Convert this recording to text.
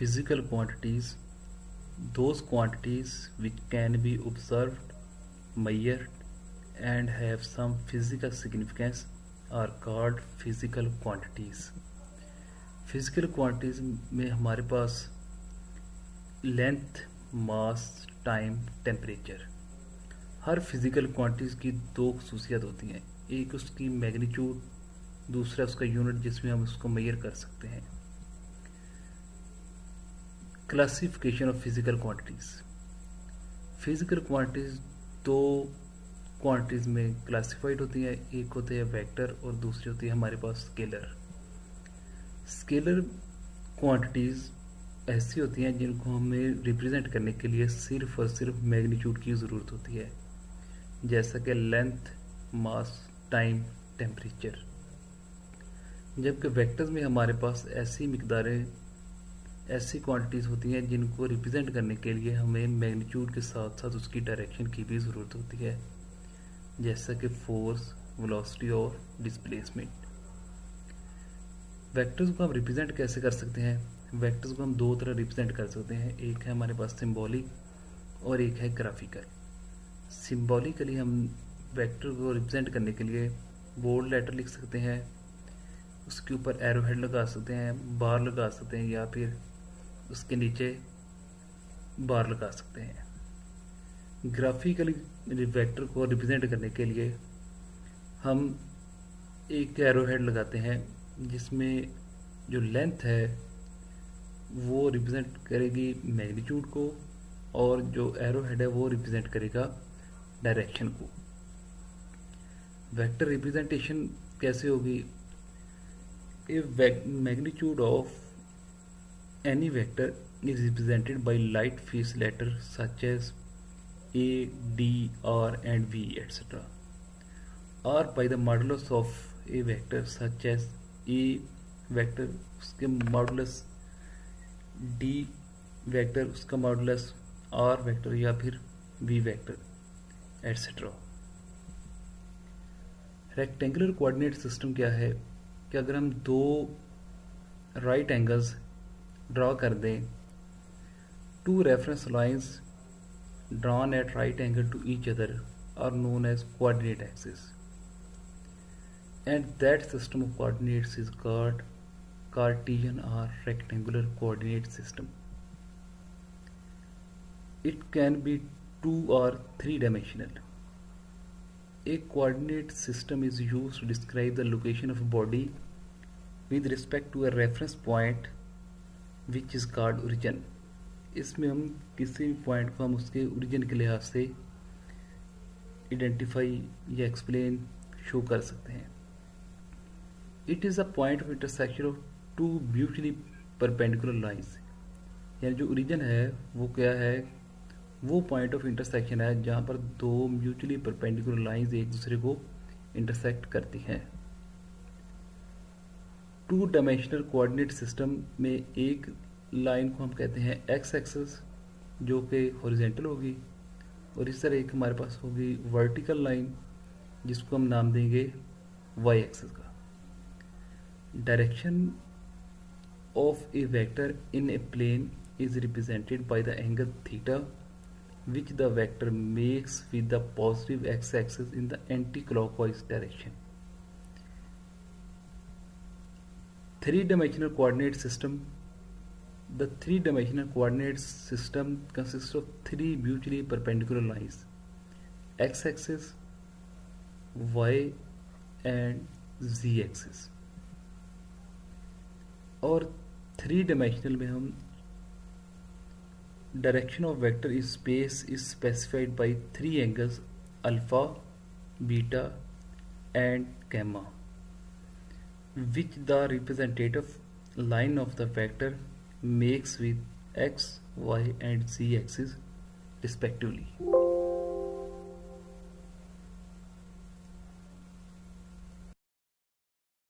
Physical quantities, those quantities which can be observed, measured, and have some physical significance are called physical quantities. Physical quantities में हमारे पास length, मास, time, temperature, हर physical quantities की दो खसूसियात होती हैं। एक उसकी magnitude, दूसरा उसका यूनिट जिसमें हम उसको मेजर कर सकते हैं। Classification of physical quantities. Physical quantities दो क्वांटिटीज में क्लासिफाइड होती हैं। एक होते हैं वेक्टर और दूसरी होती है हमारे पास स्केलर। स्केलर क्वांटिटीज ऐसी होती हैं जिनको हमें रिप्रेजेंट करने के लिए सिर्फ और सिर्फ मैग्नीट्यूड की ज़रूरत होती है, जैसा कि लेंथ, मास, टाइम, टेम्परेचर। जबकि वेक्टर्स में हमारे पास ऐसी मिकदारें, ऐसी क्वांटिटीज़ होती हैं जिनको रिप्रेजेंट करने के लिए हमें मैग्नीट्यूड के साथ साथ उसकी डायरेक्शन की भी ज़रूरत होती है, जैसा कि फोर्स, वेलोसिटी और डिस्प्लेसमेंट। वेक्टर्स को हम रिप्रेजेंट कैसे कर सकते हैं? वेक्टर्स को हम दो तरह रिप्रेजेंट कर सकते हैं। एक है हमारे पास सिंबॉलिक और एक है ग्राफिकल। सिंबॉलिकली हम वेक्टर को रिप्रेजेंट करने के लिए बोल्ड लेटर लिख सकते हैं, उसके ऊपर एरो हेड लगा सकते हैं, बार लगा सकते हैं, या फिर उसके नीचे बार लगा सकते हैं। ग्राफिकली वेक्टर को रिप्रेजेंट करने के लिए हम एक एरो हेड लगाते हैं जिसमें जो लेंथ है वो रिप्रेजेंट करेगी मैग्नीट्यूड को, और जो एरो हेड है वो रिप्रेजेंट करेगा डायरेक्शन को। वेक्टर रिप्रेजेंटेशन कैसे होगी? If magnitude of any vector is represented by light face letters such as A, D, R and V etc. or by the modulus of a vector such as A vector उसके modulus, D vector उसका modulus, R vector या फिर V vector etcetera. Rectangular coordinate system क्या है कि अगर हम दो राइट एंगल्स ड्रॉ कर दें, two reference lines drawn at right angle to each other are known as coordinate axis, and that system of coordinates is called Cartesian और rectangular coordinate system. It can be 2 or 3 dimensional. A coordinate system is used to describe the location of a body with respect to a reference point which is called origin. इसमें हम किसी भी point को हम उसके origin के लिहाज से आइडेंटिफाई या एक्सप्लेन शो कर सकते हैं। It is a point of intersection of two mutually perpendicular lines. यानी जो ओरिजिन है वो क्या है? वो पॉइंट ऑफ इंटरसेक्शन है जहाँ पर दो म्यूचुअली परपेंडिकुलर लाइंस एक दूसरे को इंटरसेक्ट करती हैं। टू डायमेंशनल कोऑर्डिनेट सिस्टम में एक लाइन को हम कहते हैं एक्स एक्सिस, जो कि हॉरिजॉन्टल होगी, और इस तरह एक हमारे पास होगी वर्टिकल लाइन जिसको हम नाम देंगे वाई एक्सिस का। Direction of a vector in a plane is represented by the angle theta which the vector makes with the positive x-axis in the anti-clockwise direction. Three-dimensional coordinate system. The three-dimensional coordinate system consists of three mutually perpendicular lines: x-axis, y and z-axis. और three dimensional में हम direction of vector in space is specified by three angles alpha, beta and gamma, which the representative line of the vector makes with x, y and z axis respectively.